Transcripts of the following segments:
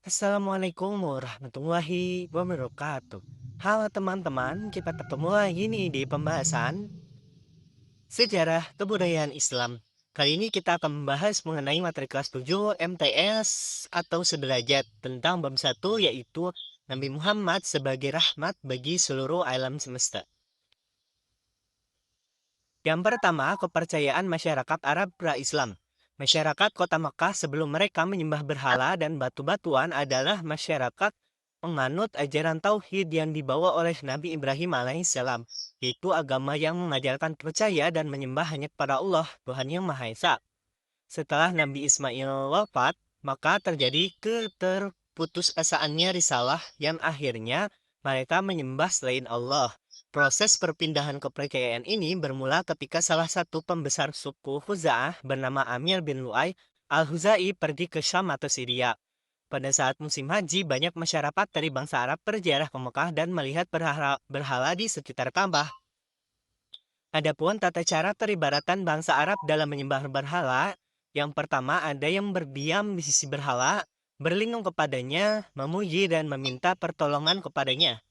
Assalamualaikum warahmatullahi wabarakatuh. Halo teman-teman, kita ketemu lagi nih di pembahasan sejarah kebudayaan Islam. Kali ini kita akan membahas mengenai materi kelas 7 MTS atau sederajat tentang bab 1 yaitu Nabi Muhammad sebagai rahmat bagi seluruh alam semesta. Yang pertama, kepercayaan masyarakat Arab pra-Islam. Masyarakat kota Mekah sebelum mereka menyembah berhala dan batu-batuan adalah masyarakat menganut ajaran tauhid yang dibawa oleh Nabi Ibrahim alaihissalam, yaitu agama yang mengajarkan percaya dan menyembah hanya kepada Allah, Tuhan yang Maha Esa. Setelah Nabi Ismail wafat, maka terjadi keterputusasaannya risalah yang akhirnya mereka menyembah selain Allah. Proses perpindahan kepercayaan ini bermula ketika salah satu pembesar suku Khuza'ah bernama Amir bin Lu'ay al-Huzai pergi ke Syam atau Syria. Pada saat musim haji, banyak masyarakat dari bangsa Arab berziarah ke Mekah dan melihat berhala di sekitar Ka'bah. Adapun tata cara peribadatan bangsa Arab dalam menyembah berhala, yang pertama ada yang berdiam di sisi berhala, berlindung kepadanya, memuji dan meminta pertolongan kepadanya.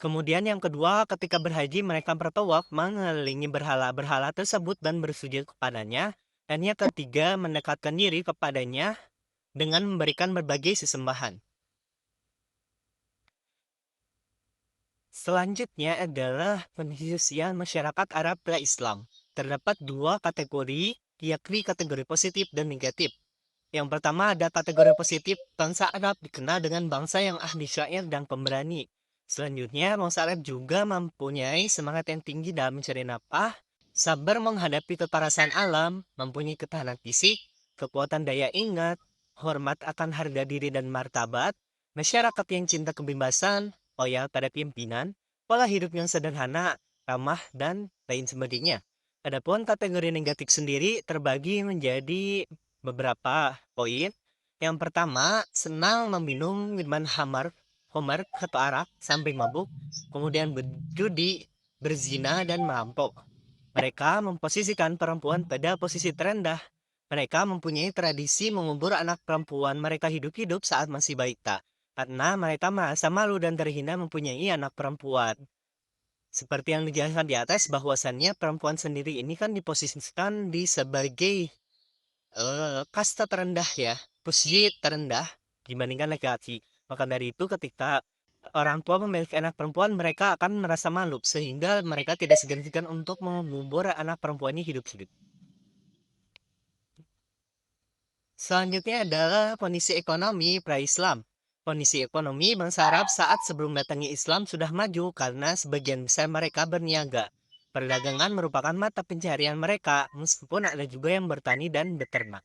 Kemudian yang kedua, ketika berhaji mereka bertawaf mengelilingi berhala-berhala tersebut dan bersujud kepadanya. Dan yang ketiga, mendekatkan diri kepadanya dengan memberikan berbagai sesembahan. Selanjutnya adalah penelitian masyarakat Arab pra-Islam. Terdapat dua kategori, yakni kategori positif dan negatif. Yang pertama ada kategori positif, bangsa Arab dikenal dengan bangsa yang ahli syair dan pemberani. Selanjutnya, bangsa Arab juga mempunyai semangat yang tinggi dalam mencari nafkah, sabar menghadapi kekerasan alam, mempunyai ketahanan fisik, kekuatan daya ingat, hormat akan harga diri dan martabat, masyarakat yang cinta kebebasan, loyal pada pimpinan, pola hidup yang sederhana, ramah, dan lain sebagainya. Adapun kategori negatif sendiri terbagi menjadi beberapa poin. Yang pertama, senang meminum minuman homer atau arak sampai mabuk, kemudian berjudi, berzina, dan merampok. Mereka memposisikan perempuan pada posisi terendah. Mereka mempunyai tradisi mengubur anak perempuan mereka hidup-hidup saat masih balita, karena mereka merasa malu dan terhina mempunyai anak perempuan. Seperti yang dijelaskan di atas, bahwasannya perempuan sendiri ini kan diposisikan di sebagai kasta terendah ya, posisi terendah dibandingkan laki-laki. Maka dari itu ketika orang tua memiliki anak perempuan, mereka akan merasa malu sehingga mereka tidak segan-segan untuk mengubur anak perempuannya hidup-hidup. Selanjutnya adalah kondisi ekonomi pra-Islam. Kondisi ekonomi bangsa Arab saat sebelum datangnya Islam sudah maju karena sebagian besar mereka berniaga. Perdagangan merupakan mata pencaharian mereka, meskipun ada juga yang bertani dan beternak.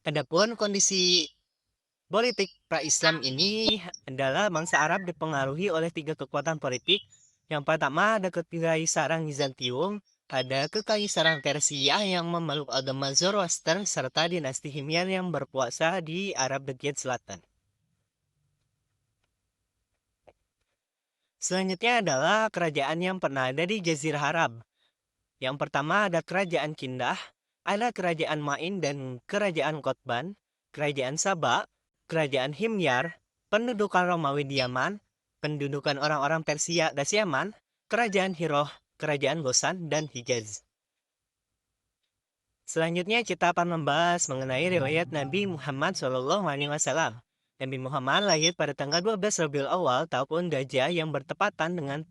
Adapun kondisi politik pra-Islam ini adalah bangsa Arab dipengaruhi oleh tiga kekuatan politik. Yang pertama ada kekaisaran Bizantium, ada kekaisaran Persia yang memeluk agama Zoroaster, serta dinasti Himyar yang berkuasa di Arab bagian selatan. Selanjutnya adalah kerajaan yang pernah ada di Jazirah Arab. Yang pertama ada kerajaan Kindah, ada kerajaan Ma'in dan kerajaan Qotban, kerajaan Saba, kerajaan Himyar, pendudukan Romawi di Yaman, pendudukan orang-orang Persia dan Yaman, kerajaan Hiroh, kerajaan Gosan, dan Hijaz. Selanjutnya kita akan membahas mengenai riwayat Nabi Muhammad SAW. Nabi Muhammad lahir pada tanggal 12 Rabiul Awal tahun Gajah yang bertepatan dengan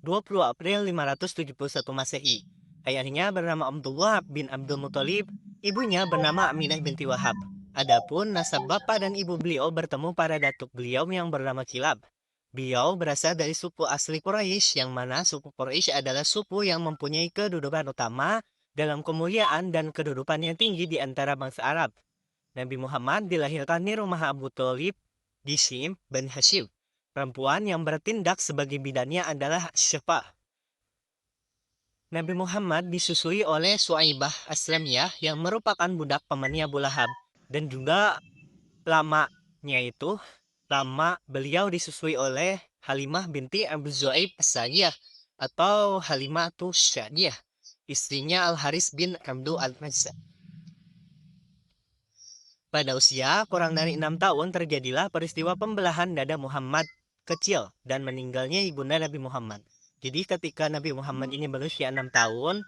20 April 571 Masehi. Ayahnya bernama Abdullah bin Abdul Muthalib, ibunya bernama Aminah binti Wahab. Adapun nasab bapak dan ibu beliau bertemu pada datuk beliau yang bernama Kilab. Beliau berasal dari suku asli Quraisy, yang mana suku Quraisy adalah suku yang mempunyai kedudukan utama dalam kemuliaan dan kedudukan yang tinggi di antara bangsa Arab. Nabi Muhammad dilahirkan di rumah Abu Thalib di Shim bin Hashim. Perempuan yang bertindak sebagai bidannya adalah Syafa. Nabi Muhammad disusui oleh Suaibah Aslamiyah yang merupakan budak pamannya Abu Lahab. Dan juga lamanya itu, lama beliau disusui oleh Halimah binti Abu Zuaib As-Sa'diyah atau Halimah Sa'diyah, istrinya Al-Haris bin Abdul Al-Mazza. Pada usia kurang dari 6 tahun terjadilah peristiwa pembelahan dada Muhammad kecil dan meninggalnya ibunda Nabi Muhammad. Jadi ketika Nabi Muhammad ini berusia 6 tahun,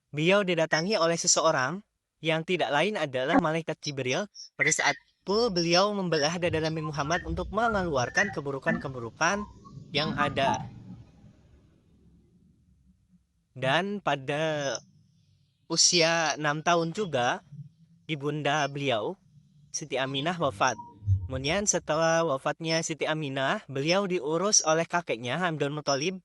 beliau didatangi oleh seseorang yang tidak lain adalah malaikat Jibril. Pada saat itu beliau membelah dada Nabi Muhammad untuk mengeluarkan keburukan-keburukan yang ada. Dan pada usia 6 tahun juga, ibunda beliau, Siti Aminah, wafat. Kemudian setelah wafatnya Siti Aminah, beliau diurus oleh kakeknya Hamdul Muthalib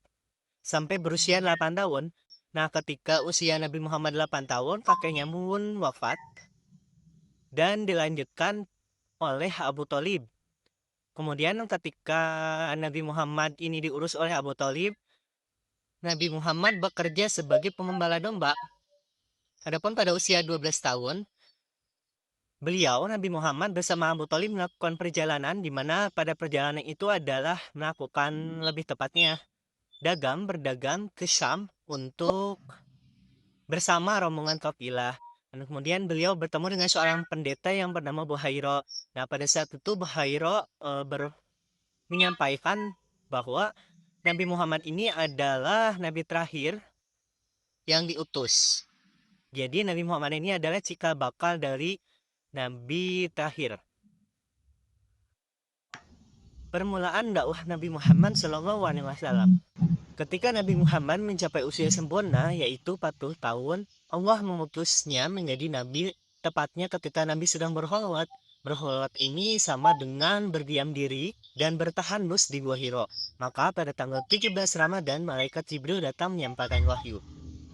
sampai berusia 8 tahun. Nah, ketika usia Nabi Muhammad 8 tahun, kakeknya pun wafat dan dilanjutkan oleh Abu Thalib. Kemudian ketika Nabi Muhammad ini diurus oleh Abu Thalib, Nabi Muhammad bekerja sebagai pengembala domba. Adapun pada usia 12 tahun, beliau, Nabi Muhammad bersama Abu Thalib melakukan perjalanan di mana pada perjalanan itu adalah melakukan lebih tepatnya berdagang ke Syam untuk bersama rombongan kafilah. Dan kemudian beliau bertemu dengan seorang pendeta yang bernama Buhairo. Nah, pada saat itu Buhairo menyampaikan bahwa Nabi Muhammad ini adalah nabi terakhir yang diutus. Jadi Nabi Muhammad ini adalah cikal bakal dari nabi terakhir. Permulaan dakwah Nabi Muhammad SAW. Ketika Nabi Muhammad mencapai usia sempurna, yaitu 40 tahun, Allah memutusnya menjadi nabi tepatnya ketika Nabi sedang berkholwat. Berkholwat ini sama dengan berdiam diri dan bertahanus di Gua Hiro. Maka pada tanggal 17 Ramadan, malaikat Jibril datang menyampaikan wahyu.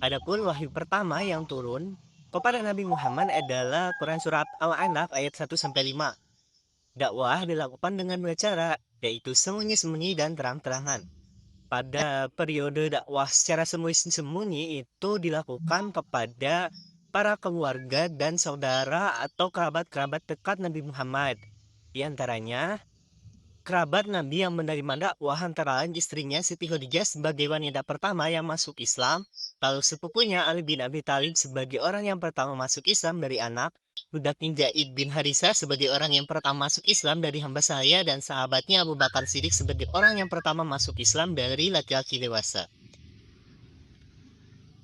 Adapun wahyu pertama yang turun kepada Nabi Muhammad adalah Quran Surat Al-Alaq ayat 1-5. Dakwah dilakukan dengan dua cara, yaitu sembunyi-sembunyi dan terang-terangan. Pada periode dakwah secara sembunyi-sembunyi itu dilakukan kepada para keluarga dan saudara atau kerabat-kerabat dekat Nabi Muhammad. Di antaranya, kerabat Nabi yang menerima dakwah antara lain istrinya Siti Khadijah sebagai wanita pertama yang masuk Islam, lalu sepupunya Ali bin Abi Thalib sebagai orang yang pertama masuk Islam dari anak, budaknya Zaid bin Harisa sebagai orang yang pertama masuk Islam dari hamba saya, dan sahabatnya Abu Bakar Siddiq sebagai orang yang pertama masuk Islam dari laki-laki dewasa.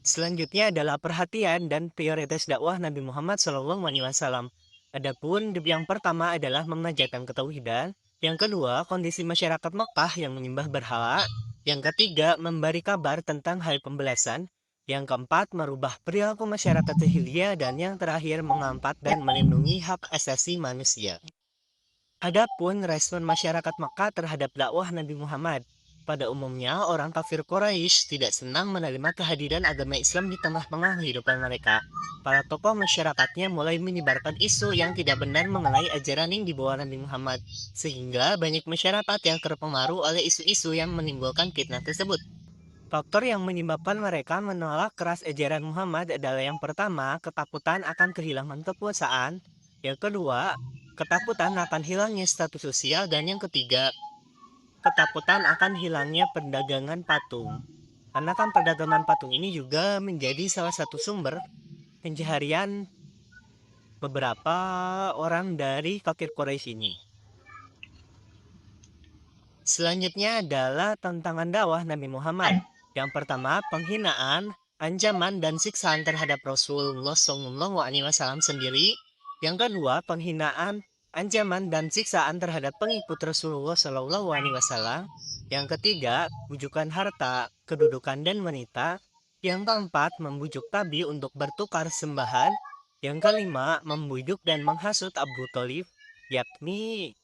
Selanjutnya adalah perhatian dan prioritas dakwah Nabi Muhammad SAW. Adapun yang pertama adalah mengajarkan ketauhidan, yang kedua kondisi masyarakat Mekah yang menyembah berhala, yang ketiga memberi kabar tentang hal pembelasan, yang keempat merubah perilaku masyarakat jahiliyah, dan yang terakhir mengangkat dan melindungi hak asasi manusia. Adapun respon masyarakat Mekah terhadap dakwah Nabi Muhammad. Pada umumnya, orang kafir Quraisy tidak senang menerima kehadiran agama Islam di tengah-tengah kehidupan mereka. Para tokoh masyarakatnya mulai menyebarkan isu yang tidak benar mengenai ajaran yang dibawa Nabi Muhammad, sehingga banyak masyarakat yang terpengaruh oleh isu-isu yang menimbulkan fitnah tersebut. Faktor yang menyebabkan mereka menolak keras ajaran Muhammad adalah yang pertama, ketakutan akan kehilangan kekuasaan, yang kedua, ketakutan akan hilangnya status sosial, dan yang ketiga, ketakutan akan hilangnya perdagangan patung. Karena kan perdagangan patung ini juga menjadi salah satu sumber pencaharian beberapa orang dari kafir Quraisy ini. Selanjutnya adalah tantangan dakwah Nabi Muhammad. Yang pertama, penghinaan, ancaman, dan siksaan terhadap Rasulullah SAW sendiri. Yang kedua, penghinaan, ancaman, dan siksaan terhadap pengikut Rasulullah SAW. Yang ketiga, bujukan harta, kedudukan, dan wanita. Yang keempat, membujuk Nabi untuk bertukar sembahan. Yang kelima, membujuk dan menghasut Abu Thalib, yakni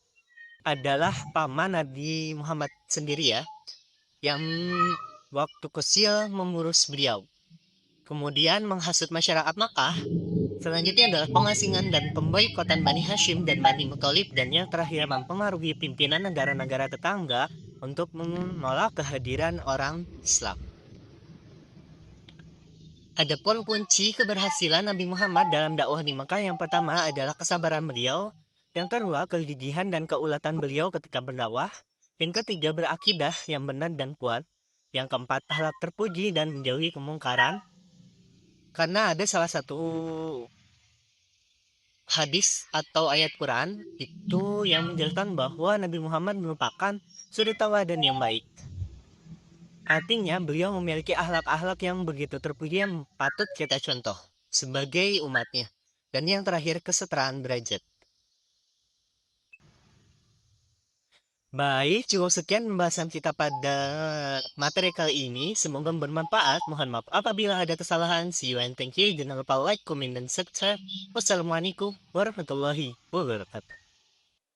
adalah paman Nabi Muhammad sendiri ya, yang waktu kecil mengurus beliau. Kemudian menghasut masyarakat Makkah. Selanjutnya adalah pengasingan dan pemboikotan Bani Hashim dan Bani Muthalib, dan yang terakhir mempengaruhi pimpinan negara-negara tetangga untuk menolak kehadiran orang Islam. Adapun kunci keberhasilan Nabi Muhammad dalam dakwah di Mekah yang pertama adalah kesabaran beliau, yang kedua kegigihan dan keulatan beliau ketika berdakwah, yang ketiga berakidah yang benar dan kuat, yang keempat akhlak terpuji dan menjauhi kemungkaran. Karena ada salah satu hadis atau ayat Quran itu yang menjelaskan bahwa Nabi Muhammad merupakan suri tauladan yang baik. Artinya beliau memiliki akhlak-akhlak yang begitu terpuji yang patut kita contoh sebagai umatnya. Dan yang terakhir, kesetaraan derajat. Baik, cukup sekian pembahasan kita pada materi kali ini. Semoga bermanfaat. Mohon maaf apabila ada kesalahan. See you and thank you. Jangan lupa like, comment, dan subscribe. Wassalamualaikum warahmatullahi wabarakatuh.